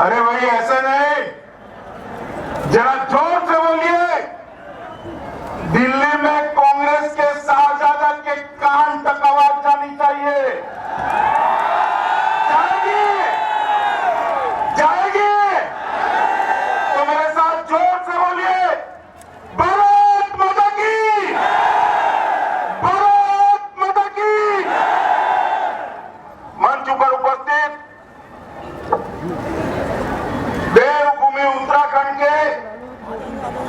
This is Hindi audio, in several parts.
अरे भाई ऐसे नहीं, जरा जोर से बोलिए। दिल्ली में कांग्रेस के शाहजादा के कान तक आवाज जानी चाहिए। जाएगी, जाएगी तो मेरे साथ जोर से बोलिए, भारत माता की, भारत माता की। मंच पर उपस्थित देवभूमि उत्तराखंड के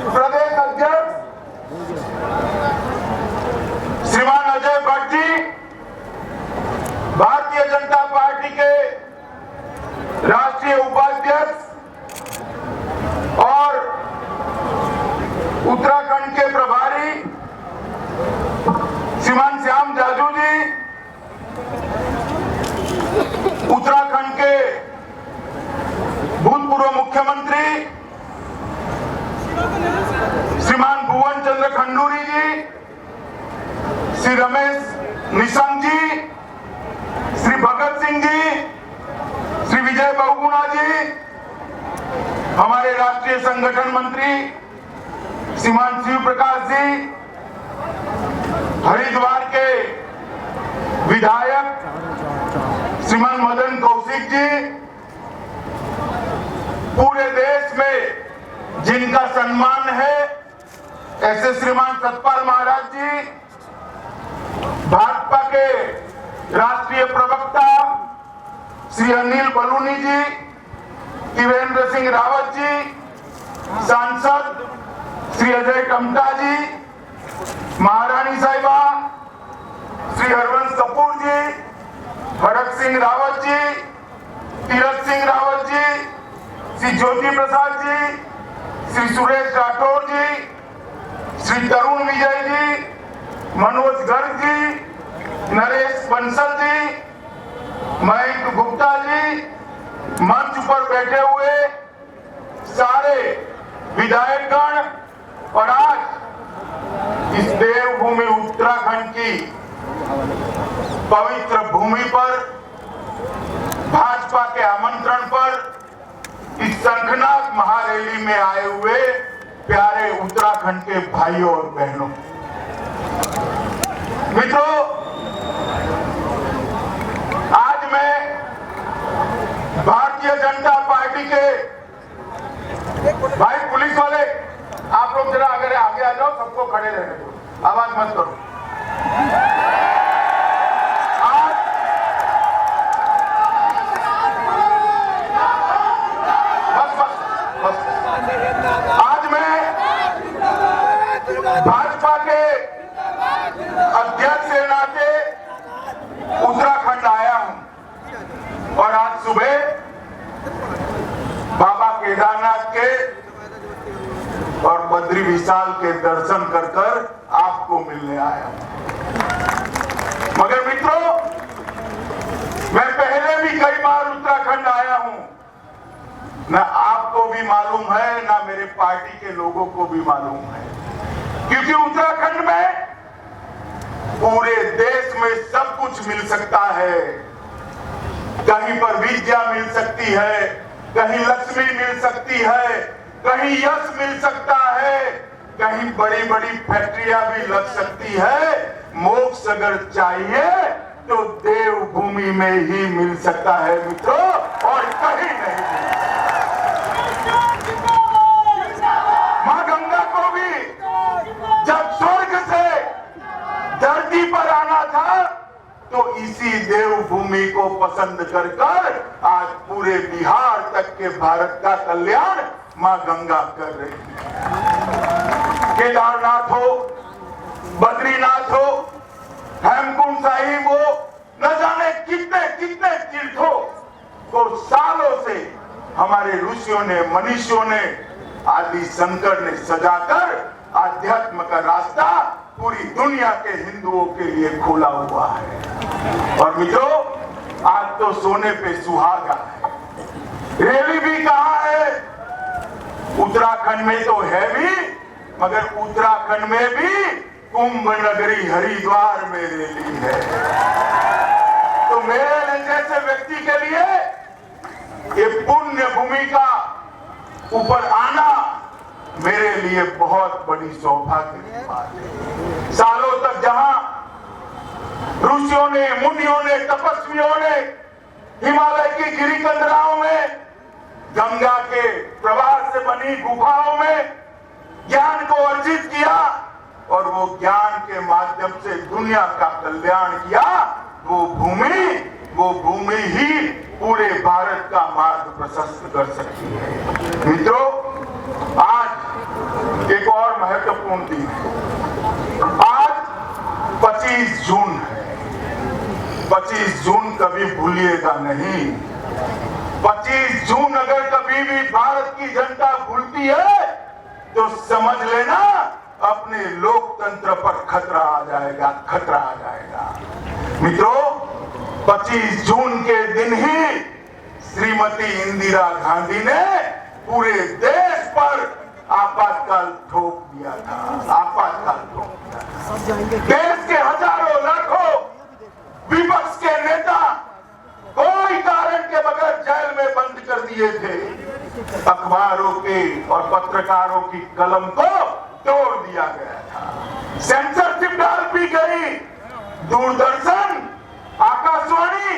प्रदेश अध्यक्ष श्रीमान अजय भट्ट जी, भारतीय जनता पार्टी के राष्ट्रीय उपाध्यक्ष और उत्तराखंड के प्रभारी श्रीमान श्याम जाजू जी, उत्तराखंड के भूतपूर्व मुख्यमंत्री श्रीमान भुवन चंद्र खंडूरी जी, श्री रमेश निशंक जी, श्री भगत सिंह जी, श्री विजय बहुगुणा जी, हमारे राष्ट्रीय संगठन मंत्री श्रीमान शिव प्रकाश जी, हरिद्वार के विधायक श्रीमान मदन कौशिक जी, पूरे देश में जिनका सम्मान है ऐसे श्रीमान सतपाल महाराज जी, भाजपा के राष्ट्रीय प्रवक्ता श्री अनिल बलूनी जी, त्रिवेंद्र सिंह रावत जी, सांसद श्री अजय टमटा जी, महारानी साहिबा श्री हरवंश कपूर जी, भरत सिंह रावत जी, तीरथ सिंह रावत जी, श्री ज्योति प्रसाद जी, श्री सुरेश राठौर जी, श्री तरुण विजय जी, मनोज गर्ग जी, नरेश बंसल जी, मयंक गुप्ता जी, मंच पर बैठे हुए सारे विधायकगण और आज इस देवभूमि उत्तराखंड की पवित्र भूमि पर भाजपा के आमंत्रण पर इस शंखनाद महारैली में आए हुए प्यारे उत्तराखंड के भाइयों और बहनों, मित्रों, आज मैं भारतीय जनता पार्टी के भाई पुलिस वाले, आप लोग जरा अगर आगे आ जाओ, सबको खड़े रहने दो, आवाज मत करो। आज मैं भाजपा के अध्यक्ष के नाते उत्तराखंड आया हूं और आज सुबह बाबा केदारनाथ के और बद्री विशाल के दर्शन कर कर आपको मिलने आया हूं। मगर मित्रों, मैं पहले भी कई बार उत्तराखंड आया हूं, न आपको भी मालूम है न मेरे पार्टी के लोगों को भी मालूम है, क्योंकि उत्तराखंड में पूरे देश में सब कुछ मिल सकता है। कहीं पर विद्या मिल सकती है, कहीं लक्ष्मी मिल सकती है, कहीं यश मिल सकता है, कहीं बड़ी बड़ी फैक्ट्रियां भी लग सकती है। मोक्ष अगर चाहिए तो देवभूमि में ही मिल सकता है मित्रों, और कहीं नहीं। मां गंगा को भी जब स्वर्ग से धरती पर आना था तो इसी देवभूमि को पसंद कर कर आज पूरे बिहार तक के भारत का कल्याण मां गंगा कर रही है। केदारनाथ हो, बद्रीनाथ हो, हेमकुंड साहिब हो, न जाने कितने कितने तीर्थों को सालों से हमारे ऋषियों ने, मनीषियों ने, आदि शंकर ने सजाकर आध्यात्म का रास्ता पूरी दुनिया के हिंदुओं के लिए खोला हुआ है। और मित्रों, आज तो सोने पे सुहागा है। रैली भी कहाँ है? उत्तराखंड में तो है भी, मगर उत्तराखंड में भी कुंभ नगरी हरिद्वार में रैली है। तो मेरे जैसे व्यक्ति के लिए भूमि का ऊपर आना मेरे लिए बहुत बड़ी सौभाग्य की बात है। सालों तक जहां ऋषियों ने, मुनियों ने, तपस्वियों ने हिमालय की गिरिकंदराओं में, गंगा के प्रवाह से बनी गुफाओं में ज्ञान को अर्जित किया और वो ज्ञान के माध्यम से दुनिया का कल्याण किया, वो भूमि ही पूरे भारत का मार्ग प्रशस्त कर सकती है। मित्रों, आज एक और महत्वपूर्ण दिन है। आज 25 जून है। 25 जून कभी भूलिएगा नहीं। 25 जून अगर कभी भी भारत की जनता भूलती है तो समझ लेना अपने लोकतंत्र पर खतरा आ जाएगा। मित्रों, 25 जून के दिन ही श्रीमती इंदिरा गांधी ने पूरे देश पर आपातकाल थोप दिया था। देश के हजारों लाखों विपक्ष के नेता कोई कारण के बगैर जेल में बंद कर दिए थे। अखबारों के और पत्रकारों की कलम को तोड़ दिया गया था। सेंसरशिप डाल दी गई। दूरदर्शन, आकाशवाणी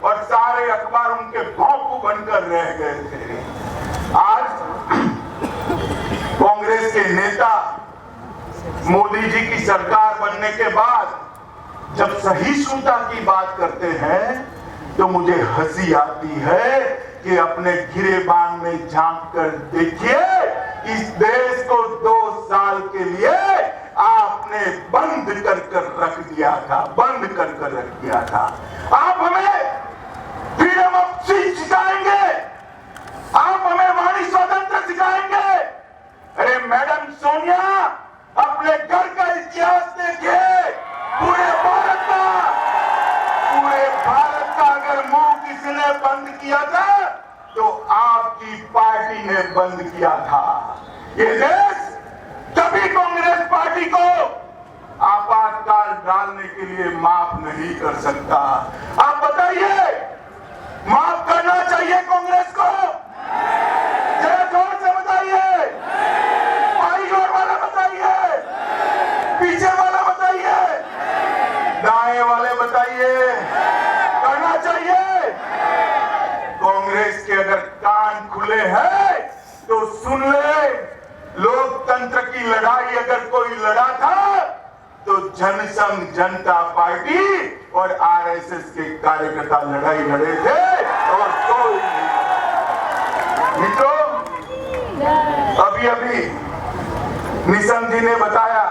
और सारे अखबार उनके भौंकू बनकर रह गए थे। आज कांग्रेस के नेता मोदी जी की सरकार बनने के बाद जब सहिष्णुता की बात करते हैं तो मुझे हंसी आती है कि अपने गिरेबान में झांक कर देखिए, इस देश को 2 साल के लिए आपने बंद कर रख दिया था। आप हमें फ्रीडम ऑफ स्पीच सिखाएंगे, आप हमें वाणी स्वतंत्र सिखाएंगे। अरे मैडम सोनिया, अपने घर का इतिहास देखिए। पूरे भारत का अगर मुंह किसी ने बंद किया था तो आपकी पार्टी ने बंद किया था। ये देश कभी कांग्रेस पार्टी को आपातकाल डालने के लिए माफ नहीं कर सकता। आप बताइए, माफ करना चाहिए कांग्रेस को? जरा जोर से बताइए। भाई जोर वाला बताइए, पीछे वाला बताइए, दाएं वाले बताइए, करना चाहिए। कांग्रेस के अगर कान खुले हैं तो सुन ले, लोकतंत्र की लड़ाई अगर कोई लड़ा था तो जनसंघ जनता पार्टी और आरएसएस के कार्यकर्ता लड़ाई लड़े थे और कोई नहीं। मित्रों, अभी निशंक जी ने बताया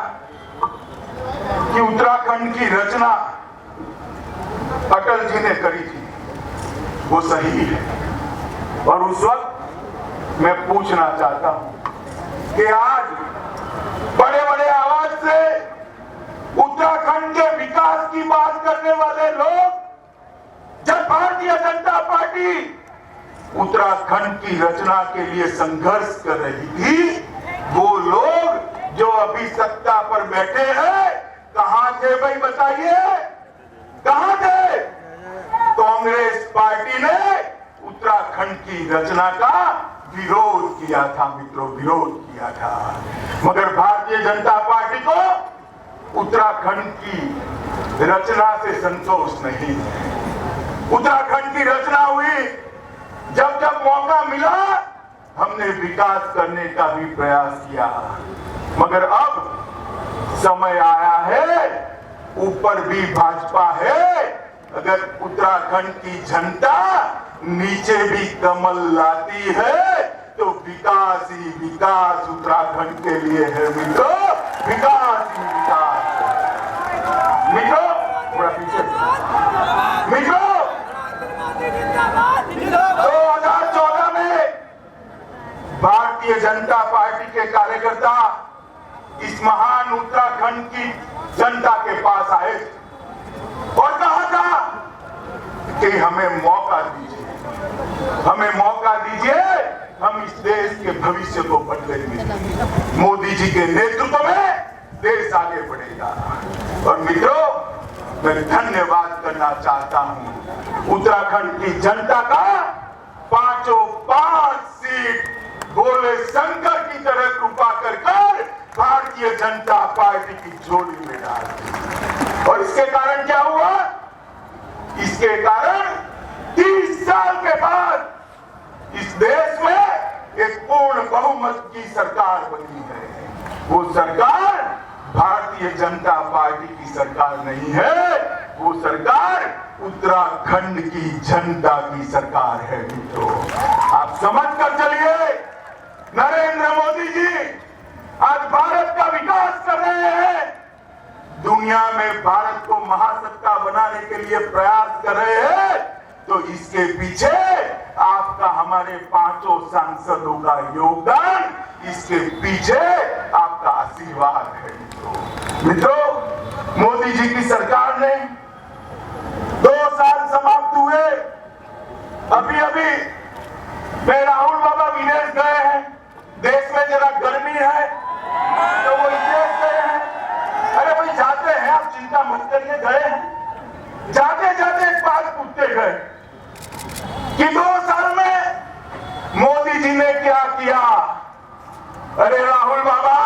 कि उत्तराखंड की रचना अटल जी ने करी थी। वो सही है। और उस वक्त मैं पूछना चाहता हूं कि आज बड़े बड़े आवाज से उत्तराखंड के विकास की बात करने वाले लोग, जब भारतीय जनता पार्टी उत्तराखंड की रचना के लिए संघर्ष कर रही थी, वो लोग जो अभी सत्ता पर बैठे हैं कहां थे भाई? बताइए, कहां थे? कांग्रेस पार्टी ने उत्तराखंड की रचना का विरोध किया था मित्रों, विरोध किया था। मगर भारतीय जनता पार्टी को उत्तराखंड की रचना से संतोष नहीं है। उत्तराखंड की रचना हुई, जब जब मौका मिला हमने विकास करने का भी प्रयास किया। मगर अब समय आया है, ऊपर भी भाजपा है। अगर उत्तराखंड की जनता नीचे भी कमल लाती है तो विकास ही विकास उत्तराखंड के लिए है मित्रों, विकास ही विकास। मित्रों, थोड़ा पीछे। मित्रों, 2014 में भारतीय जनता पार्टी के कार्यकर्ता इस महान उत्तराखंड की जनता के पास आए और कहा था कि हमें मौका दीजिए, हमें मौका दीजिए, हम इस देश के भविष्य को बदलेंगे। मोदी जी के नेतृत्व में देश आगे बढ़ेगा। और मित्रों, मैं धन्यवाद करना चाहता हूं उत्तराखंड की जनता का। 5 भोले शंकर की तरह कृपा कर भारतीय जनता पार्टी की झोली में डाल दी। और इसके कारण क्या हुआ? इसके कारण 30 साल के बाद इस देश में एक पूर्ण बहुमत की सरकार बनी है। वो सरकार भारतीय जनता पार्टी की सरकार नहीं है, वो सरकार उत्तराखंड की जनता की सरकार है। मित्रों, आप समझ कर चलिए, नरेंद्र मोदी जी आज भारत का विकास कर रहे हैं, दुनिया में भारत को महासत्ता बनाने के लिए प्रयास कर रहे हैं, तो इसके पीछे आपका, हमारे 5 सांसदों का योगदान, इसके पीछे आपका आशीर्वाद है। मित्रों, मोदी जी की सरकार ने 2 साल समाप्त हुए। अभी अभी मैं राहुल बाबा विदेश गए हैं, देश में जरा गर्मी है तो वो विदेश गए हैं। अरे भाई जाते हैं, आप चिंता मत करिए, गए हैं। जाते जाते एक बात पूछते गए कि 2 साल में मोदी जी ने क्या किया। अरे राहुल बाबा,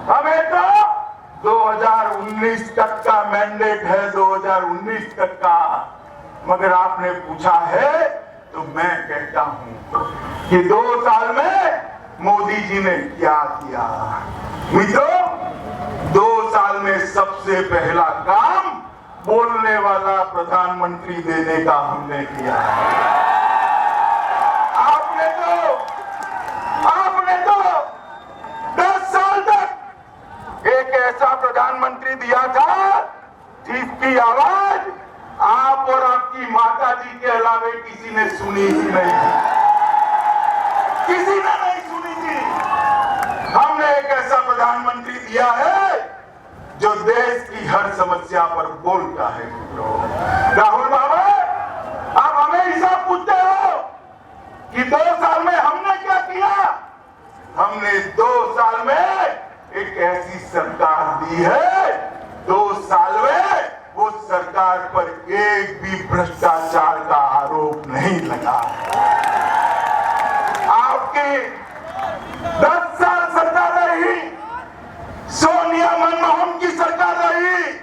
हमें तो 2019 तक का मैंडेट है, 2019 तक का, मगर आपने पूछा है तो मैं कहता हूं कि 2 साल में मोदी जी ने क्या किया। मित्रों, 2 साल में सबसे पहला काम बोलने वाला प्रधानमंत्री देने का हमने किया है। आपने तो 10 साल तक एक ऐसा प्रधानमंत्री दिया था जिसकी आवाज आप और आपकी माता जी के अलावे किसी ने सुनी ही नहीं थी, किसी ने नहीं सुनी थी। हमने एक ऐसा प्रधानमंत्री दिया है जो देश की हर समस्या पर बोलता है। राहुल बाबा, आप हमें हिसाब पूछते हो कि 2 साल में हमने क्या किया। हमने 2 साल में एक ऐसी सरकार दी है, 2 साल में वो सरकार पर एक भी भ्रष्टाचार का आरोप नहीं लगा। आपकी 10 साल सरकार रही, सोनिया मनमोहन की सरकार रही,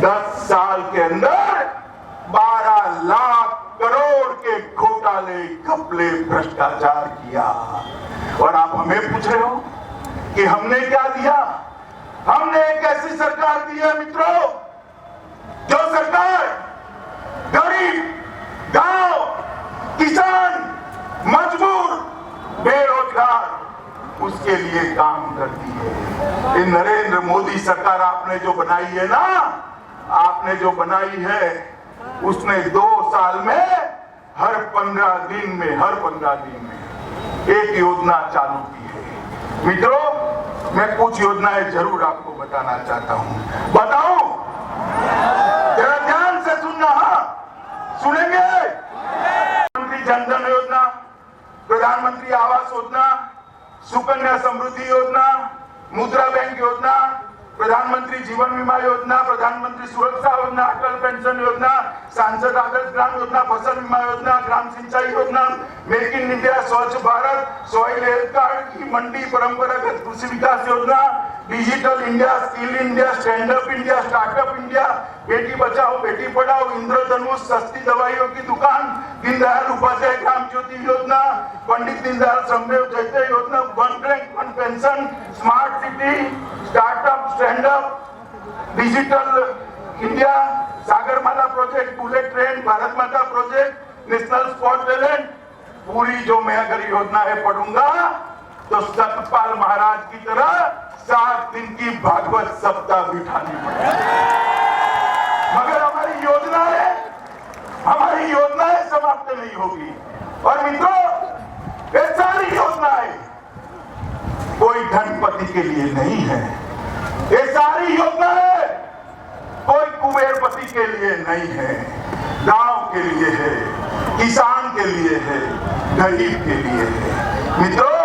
10 साल के अंदर 12 लाख करोड़ के घोटाले, घपले, भ्रष्टाचार किया। और आप हमें पूछ रहे हो कि हमने क्या दिया। हमने एक ऐसी सरकार दी है मित्रों, जो सरकार गरीब, गांव, किसान, मजदूर, बेरोजगार, उसके लिए काम करती है। ये नरेंद्र मोदी सरकार आपने जो बनाई है ना, आपने जो बनाई है, उसने 2 साल में हर 15 दिन में एक योजना चालू की है। मित्रों, मैं कुछ योजनाएं जरूर आपको बताना चाहता हूं। बताऊं? जरा ध्यान से सुनना। सुनेंगे? प्रधानमंत्री जन धन योजना, प्रधानमंत्री आवास योजना, सुकन्या समृद्धि योजना, मुद्रा बैंक योजना, प्रधानमंत्री जीवन बीमा योजना, प्रधानमंत्री सुरक्षा योजना, अटल पेंशन योजना, सांसद आदर्श ग्राम योजना, फसल बीमा योजना, ग्राम सिंचाई योजना, मेक इन इंडिया, स्वच्छ भारत, सॉइल हेल्थ कार्ड की मंडी, परंपरागत कृषि विकास योजना, digital India, skill India, stand up India, startup India, Beti Bachao Beti Padhao, इंद्रधनुष, सस्ती दवाइयों की दुकान, दीनदयाल उपाध्याय ग्राम ज्योति योजना, पंडित दीनदयाल श्रमदेव जयते योजना, one rank one pension, smart city, startup, stand up, digital India, Sagarmala project, bullet train, Bharat माता प्रोजेक्ट, नेशनल स्पोर्ट टैलेंट। पूरी जो मैं अगर योजनाएं पढ़ूंगा तो सतपाल महाराज की तरह 7 दिन की भागवत सप्ताह बिठानी पड़ेगी। मगर हमारी योजनाएं समाप्त नहीं होगी। और मित्रों, ये सारी योजनाएं कोई धनपति के लिए नहीं है, ये सारी योजनाएं कोई कुबेरपति के लिए नहीं है, गांव के लिए है, किसान के लिए है, गरीब के लिए है। मित्रों,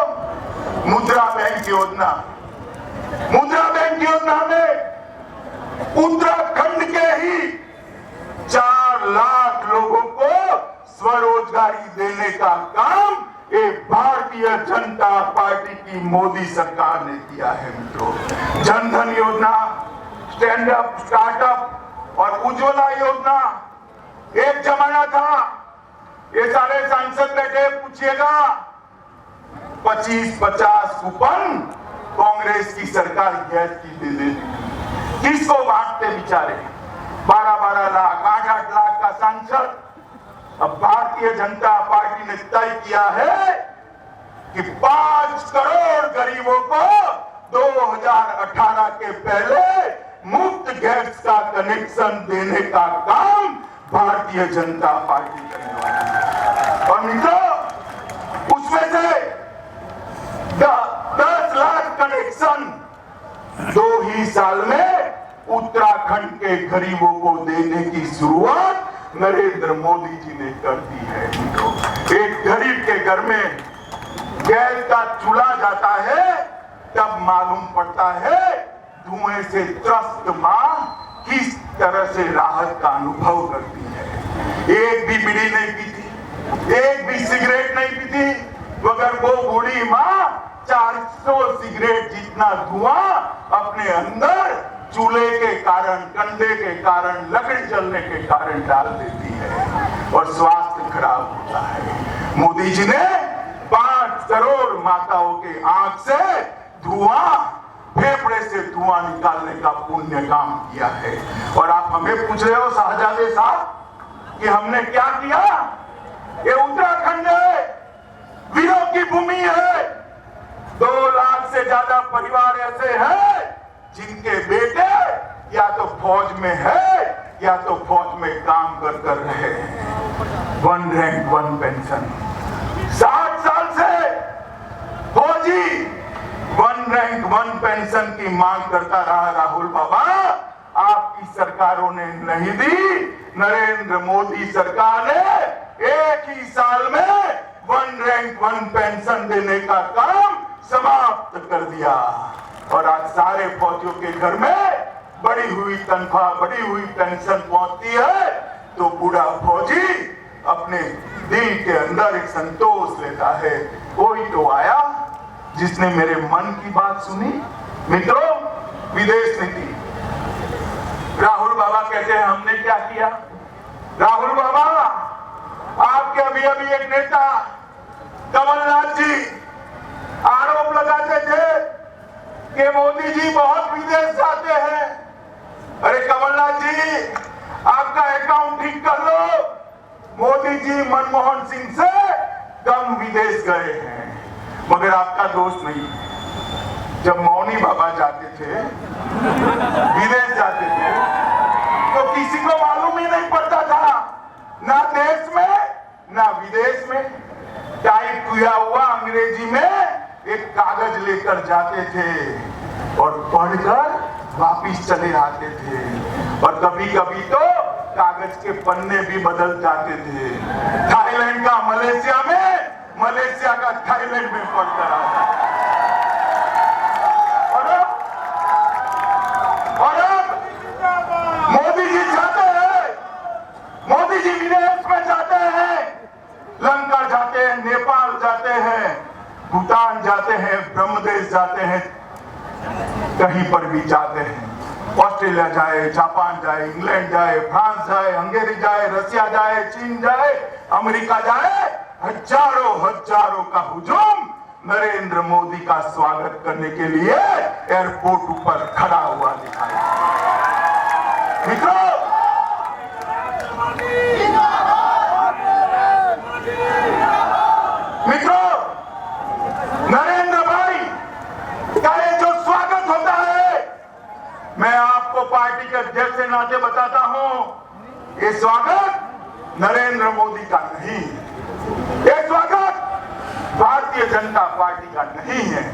मुद्रा बैंक योजना में उत्तराखंड के ही 4 लाख लोगों को स्वरोजगारी देने का काम एक की मोदी सरकार ने किया है मित्रों। जनधन योजना, स्टैंड अप स्टार्टअप और उज्ज्वला योजना, एक जमाना था, ये सारे सांसद बैठे, पूछिएगा 25-50 कूपन कांग्रेस की सरकार गैस की दे देती। किसको बांटते बेचारे? 12-12 लाख, 8-8 लाख का सांसद। अब भारतीय जनता पार्टी ने तय किया है कि 5 करोड़ गरीबों को 2018 के पहले मुफ्त गैस का कनेक्शन देने का काम भारतीय जनता पार्टी करने वाली है। और मित्रों, उसमें से 10 लाख कनेक्शन 2 ही साल में उत्तराखंड के गरीबों को देने की शुरुआत नरेंद्र मोदी जी ने कर दी है। एक गरीब के घर में गैस का चूल्हा जाता है, तब मालूम पड़ता है धुएं से त्रस्त मां किस तरह से राहत का अनुभव करती है। एक भी बीड़ी नहीं पीती, एक भी सिगरेट नहीं पीती, मगर वो बूढ़ी मां 400 सिगरेट जितना धुआं अपने अंदर चूल्हे के कारण, कंडे के कारण, लकड़ी जलने के कारण डाल देती है और स्वास्थ्य खराब होता है। मोदी जी ने 5 करोड़ माताओं के आंख से धुआं, फेफड़े से धुआं निकालने का पुण्य काम किया है। और आप हमें पूछ रहे हो शाहजादे साहब कि हमने क्या किया? ये उत्तराखंड है, वीरों की भूमि है। 2 लाख से ज्यादा परिवार ऐसे हैं जिनके बेटे या तो फौज में है या तो फौज में काम कर रहे हैं। 1 रैंक 1 पेंशन 60 साल से फौजी 1 रैंक 1 पेंशन की मांग करता रहा। राहुल बाबा, आपकी सरकारों ने नहीं दी, नरेंद्र मोदी सरकार ने एक ही साल में 1 रैंक 1 पेंशन देने का काम समाप्त कर दिया। और आज सारे फौजियों के घर में बढ़ी हुई तनख्वाह, बढ़ी हुई पेंशन पहुंचती है, तो बूढ़ा फौजी अपने दिल के अंदर एक संतोष लेता है। कोई तो आया जिसने मेरे मन की बात सुनी। मित्रों, विदेश नीति, राहुल बाबा कहते हैं हमने क्या किया? राहुल बाबा, आपके अभी अभी एक नेता कमलनाथ जी आरोप लगाते थे कि मोदी जी बहुत विदेश जाते हैं। अरे कमलनाथ जी, आपका अकाउंट ठीक कर लो। मोदी जी मनमोहन सिंह से कम विदेश गए हैं, मगर आपका दोस्त नहीं है। जब मौनी बाबा जाते थे, विदेश जाते थे, तो किसी को मालूम ही नहीं पड़ता था, ना देश में ना विदेश में। टाइप किया हुआ अंग्रेजी में एक कागज लेकर जाते थे और पढ़कर वापिस चले आते थे। और कभी कभी तो कागज के पन्ने भी बदल जाते थे। थाईलैंड का मलेशिया में, मलेशिया का थाईलैंड में पढ़कर आता। और अब मोदी जी जाते हैं, मोदी जी विदेश में जाते हैं, लंका जाते हैं, नेपाल जाते हैं, भूटान जाते हैं, ब्रह्मदेश जाते हैं, कहीं पर भी जाते हैं। ऑस्ट्रेलिया जाए, जापान जाए, इंग्लैंड जाए, फ्रांस जाए, हंगेरी जाए, रसिया जाए, चीन जाए, अमेरिका जाए, हजारों का हुजूम नरेंद्र मोदी का स्वागत करने के लिए एयरपोर्ट ऊपर खड़ा हुआ दिखाई। मित्रों, नरेंद्र भाई का ये जो स्वागत होता है, मैं आपको पार्टी के अध्यक्ष के नाते बताता हूं, ये स्वागत नरेंद्र मोदी का नहीं है। ये स्वागत भारतीय जनता पार्टी का नहीं है।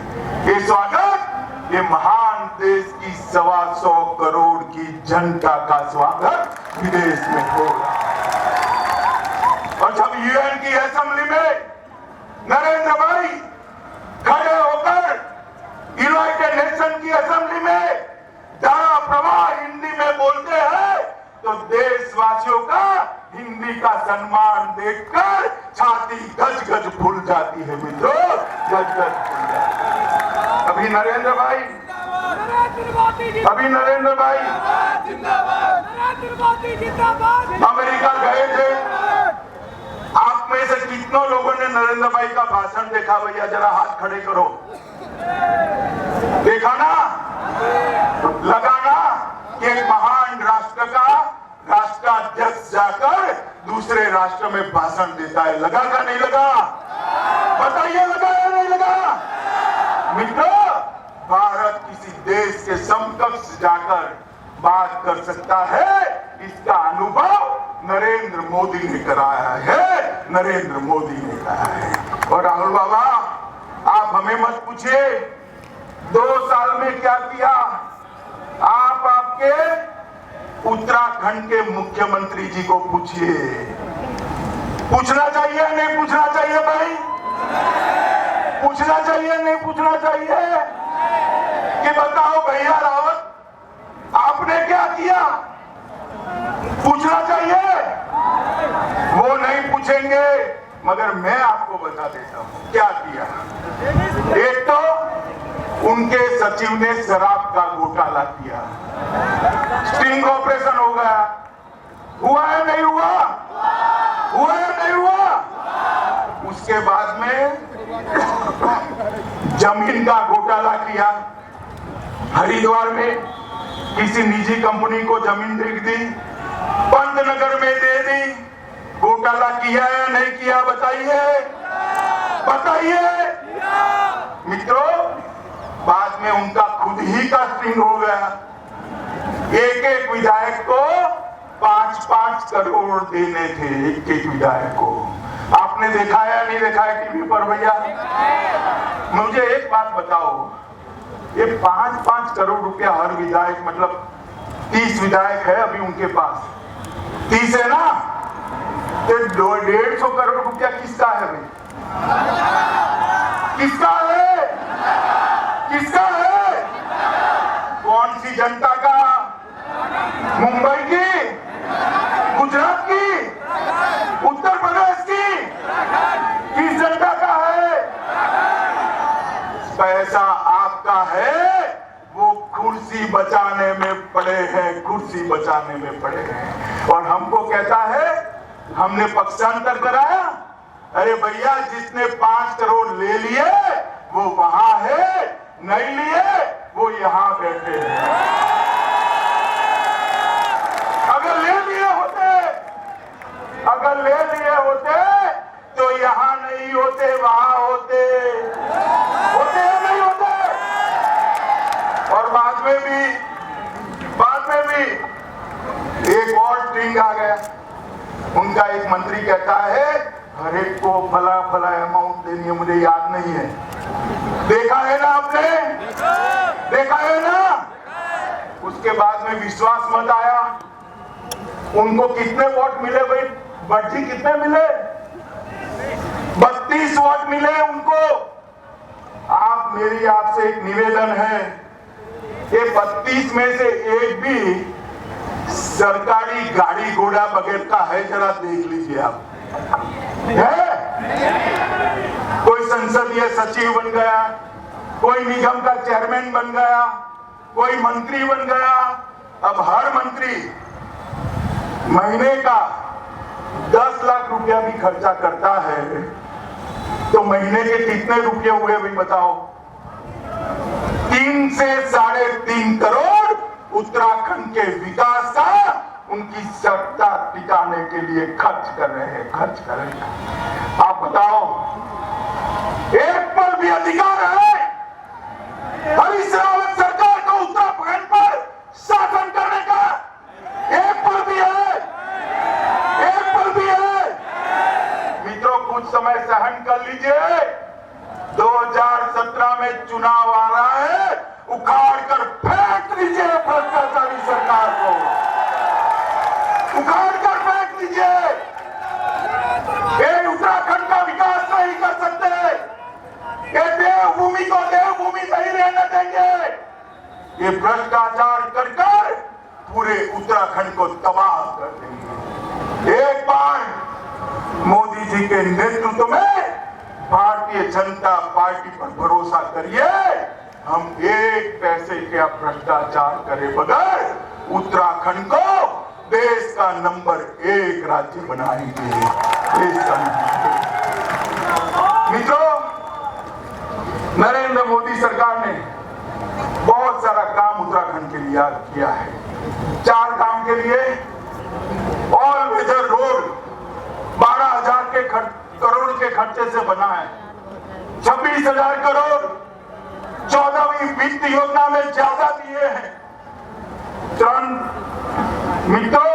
ये स्वागत ये महान देश की 125 करोड़ की जनता का स्वागत विदेश में हो रहा है। और जब यूएन की असेंबली में नरेंद्र भाई खड़े होकर यूनाइटेड नेशन की असेंबली में धारा प्रवाह हिंदी में बोलते हैं, तो देशवासियों का हिंदी का सम्मान देखकर छाती गज गज फूल जाती है। मित्रों, गज गज फूल जाती है। अभी नरेंद्र भाई अमेरिका गए थे। आप में से कितनों लोगों ने नरेंद्र भाई का भाषण देखा? भैया जरा हाथ खड़े करो। देखा ना? लगा ना कि एक महान राष्ट्र का राष्ट्राध्यक्ष जाकर दूसरे राष्ट्र में भाषण देता है। लगा का नहीं लगा? बताइए, लगा या नहीं लगा? मित्रों, भारत किसी देश के समकक्ष जाकर बात कर सकता है, इसका अनुभव नरेंद्र मोदी ने कराया है, नरेंद्र मोदी ने कराया है। और राहुल बाबा, आप हमें मत पूछिए 2 साल में क्या किया। आप आपके उत्तराखंड के मुख्यमंत्री जी को पूछिए। पूछना चाहिए नहीं पूछना चाहिए भाई? पूछना चाहिए नहीं पूछना चाहिए कि बताओ भैया रावत, आपने क्या किया? पूछना चाहिए। वो नहीं पूछेंगे, मगर मैं आपको बता देता हूं क्या किया। एक तो उनके सचिव ने शराब का घोटाला किया, स्टिंग ऑपरेशन हो गया। हुआ है नहीं हुआ? हुआ है नहीं हुआ? उसके बाद में जमीन का घोटाला किया। हरिद्वार में किसी निजी कंपनी को जमीन दे दी, पंतनगर में दे दी। घोटाला किया या नहीं किया? बताइए, बताइए। मित्रों, बाद में उनका खुद ही का स्टिंग हो गया। एक एक विधायक को 5-5 करोड़ देने थे, एक एक विधायक को। आपने देखा या नहीं देखा है टीवी पर? भैया मुझे एक बात बताओ, ये 5-5 करोड़ रुपया हर विधायक, मतलब 30 विधायक है अभी उनके पास, 30 है ना? तो 150 करोड़ रुपया किसका है भाई? किसका है? किसका है? कौन सी जनता का? मुंबई की, गुजरात की, उत्तर प्रदेश की? किस जनता का है? पैसा आपका है, वो कुर्सी बचाने में पड़े हैं, कुर्सी बचाने में पड़े हैं। और हमको कहता है हमने पक्षांतर कराया। अरे भैया, जिसने 5 करोड़ ले लिए वो वहां है, नहीं लिए वो यहां बैठे हैं। अगर ले लिए होते तो यहां नहीं होते, वहां होते या नहीं होते? और बाद में भी एक और स्ट्रिंग आ गया। उनका एक मंत्री कहता है हर एक को फला फला अमाउंट देनी है, मुझे याद नहीं है। देखा है ना आपने? देखा है ना? उसके बाद में विश्वास मत आया। उनको कितने वोट मिले भाई? बच्ची कितने मिले? 32 वोट मिले उनको। मेरी आपसे एक निवेदन है, ये 32 में से एक भी सरकारी गाड़ी घोड़ा बगैर का है? जरा देख लीजिए आप। है? कोई संसदीय सचिव बन गया, कोई निगम का चेयरमैन बन गया, कोई मंत्री बन गया। अब हर मंत्री महीने का 10 लाख रुपया भी खर्चा करता है, तो महीने के कितने रुपये हुए भाई बताओ? 3 से 3.5 करोड़ उत्तराखंड के विकास का उनकी सत्ता टिकाने के लिए खर्च कर रहे हैं, खर्च कर रहे हैं। आप बताओ, एक पल भी अधिकार है हरीश रावत सरकार को उत्तराखंड पर शासन करने का? एक पल भी है? एक पल भी है? मित्रों, कुछ समय सहन कर लीजिए। 2017 में चुनाव आ रहा है, उखाड़ कर फेंक लीजिए भ्रष्टाचारी सरकार को, उखाड़ कर फेंक लीजिए। ये उत्तराखंड का विकास नहीं कर सकते, ये देवभूमि को देवभूमि नहीं रहने देंगे। ये भ्रष्टाचार कर कर पूरे उत्तराखंड को तबाह कर देंगे। एक बार मोदी जी के नेतृत्व में भारतीय जनता पार्टी पर भरोसा करिए, हम एक पैसे का भ्रष्टाचार करे बगैर उत्तराखंड को देश का नंबर 1 राज्य बनाएंगे। देश का मित्रों, नरेंद्र मोदी सरकार ने बहुत सारा काम उत्तराखंड के लिए किया है। 4 काम के लिए ऑल वेदर रोड 12,000 करोड़ के खर्चे से बना है। 26,000 करोड़ 14वीं वित्त योजना में ज्यादा दिए हैं। मित्रों,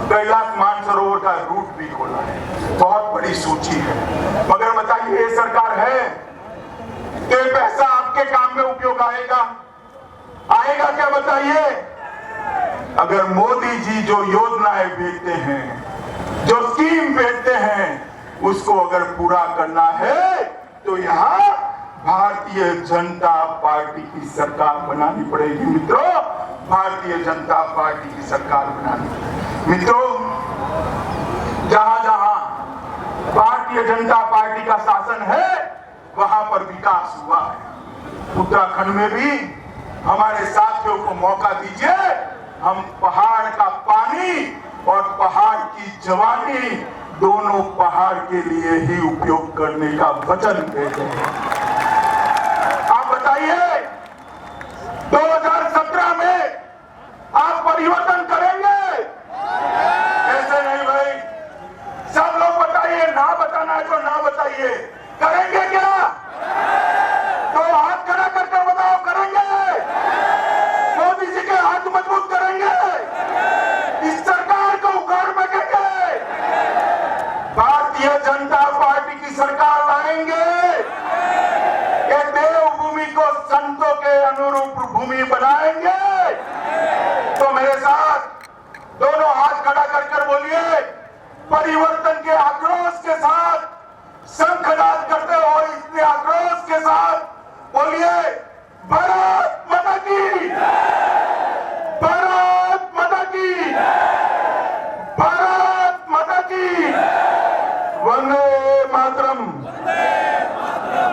कैलाश मानसरोवर का रूट भी खोला है। बहुत बड़ी सूची है। मगर बताइए, ये सरकार है तो ये पैसा आपके काम में उपयोग आएगा आएगा क्या? बताइए। अगर मोदी जी जो योजनाएं भेजते हैं, जो स्कीम भेजते हैं, उसको अगर पूरा करना है तो यहाँ भारतीय जनता पार्टी की सरकार बनानी पड़ेगी। मित्रों, भारतीय जनता पार्टी की सरकार बनानी। मित्रों, जहां जहां भारतीय जनता पार्टी का शासन है वहां पर विकास हुआ है। उत्तराखंड में भी हमारे साथियों को मौका दीजिए। हम पहाड़ का पानी और पहाड़ की जवानी दोनों पहाड़ के लिए ही उपयोग करने का वचन देते हैं। आप बताइए, 2017 में आप परिवर्तन करेंगे? ऐसे नहीं भाई, सब लोग बताइए। ना बताना है तो ना बताइए। करेंगे क्या? तो हाथ खड़ा करके बताओ, करेंगे? मोदी जी के हाथ मजबूत करेंगे? इस सरकार को उखाड़ फेंकेंगे? भारतीय जनता पार्टी की सरकार